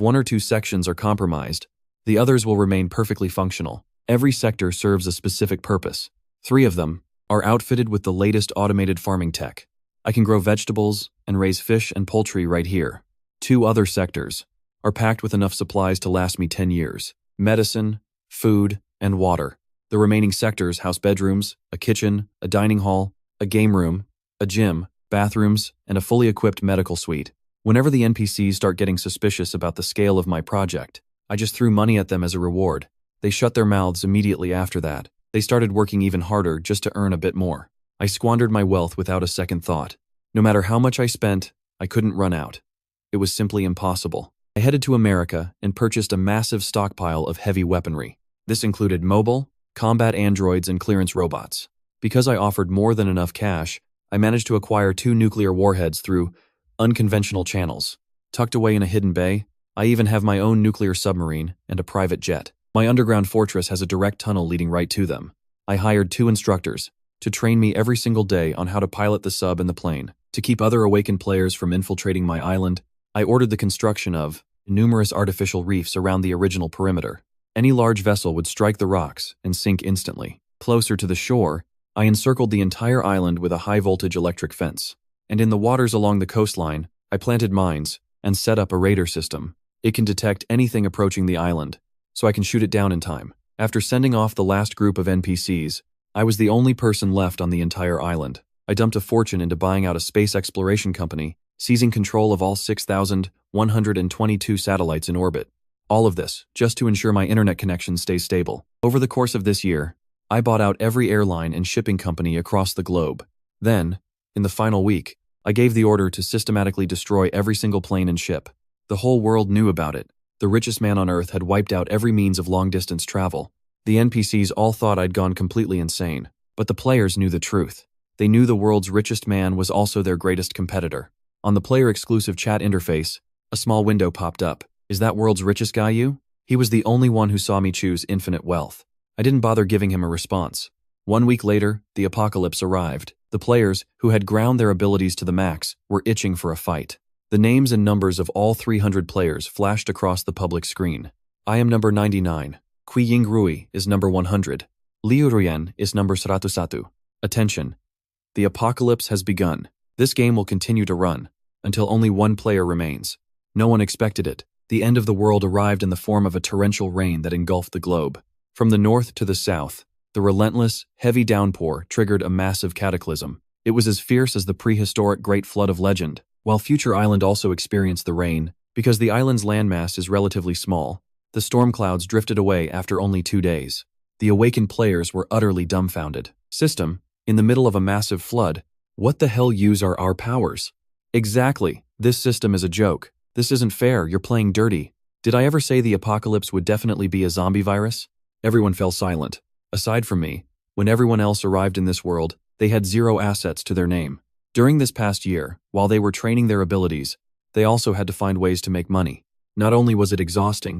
One or two sections are compromised. The others will remain perfectly functional. Every sector serves a specific purpose. 3 of them are outfitted with the latest automated farming tech. I can grow vegetables and raise fish and poultry right here. 2 other sectors are packed with enough supplies to last me 10 years. Medicine, food, and water. The remaining sectors house bedrooms, a kitchen, a dining hall, a game room, a gym, bathrooms, and a fully equipped medical suite. Whenever the NPCs start getting suspicious about the scale of my project, I just threw money at them as a reward. They shut their mouths immediately after that. They started working even harder just to earn a bit more. I squandered my wealth without a second thought. No matter how much I spent, I couldn't run out. It was simply impossible. I headed to America and purchased a massive stockpile of heavy weaponry. This included mobile, combat androids, and clearance robots. Because I offered more than enough cash, I managed to acquire 2 nuclear warheads through unconventional channels. Tucked away in a hidden bay, I even have my own nuclear submarine and a private jet. My underground fortress has a direct tunnel leading right to them. I hired 2 instructors to train me every single day on how to pilot the sub and the plane. To keep other awakened players from infiltrating my island, I ordered the construction of numerous artificial reefs around the original perimeter. Any large vessel would strike the rocks and sink instantly. Closer to the shore, I encircled the entire island with a high-voltage electric fence. And in the waters along the coastline, I planted mines and set up a radar system. It can detect anything approaching the island, so I can shoot it down in time. After sending off the last group of NPCs, I was the only person left on the entire island. I dumped a fortune into buying out a space exploration company, seizing control of all 6,122 satellites in orbit. All of this, just to ensure my internet connection stays stable. Over the course of this year, I bought out every airline and shipping company across the globe. Then, in the final week, I gave the order to systematically destroy every single plane and ship. The whole world knew about it. The richest man on Earth had wiped out every means of long-distance travel. The NPCs all thought I'd gone completely insane, but the players knew the truth. They knew the world's richest man was also their greatest competitor. On the player-exclusive chat interface, a small window popped up. "Is that world's richest guy you?" He was the only one who saw me choose infinite wealth. I didn't bother giving him a response. 1 week later, the apocalypse arrived. The players, who had ground their abilities to the max, were itching for a fight. The names and numbers of all 300 players flashed across the public screen. I am number 99. Kui Ying Rui is number 100. Liu Ruyen is number 101. Attention. The apocalypse has begun. This game will continue to run until only one player remains. No one expected it. The end of the world arrived in the form of a torrential rain that engulfed the globe. From the north to the south, the relentless, heavy downpour triggered a massive cataclysm. It was as fierce as the prehistoric Great Flood of legend. While Future Island also experienced the rain, because the island's landmass is relatively small, the storm clouds drifted away after only 2 days. The awakened players were utterly dumbfounded. System, in the middle of a massive flood, what the hell use are our powers? Exactly, this system is a joke. This isn't fair, you're playing dirty. Did I ever say the apocalypse would definitely be a zombie virus? Everyone fell silent. Aside from me, when everyone else arrived in this world, they had 0 assets to their name. During this past year, while they were training their abilities, they also had to find ways to make money. Not only was it exhausting,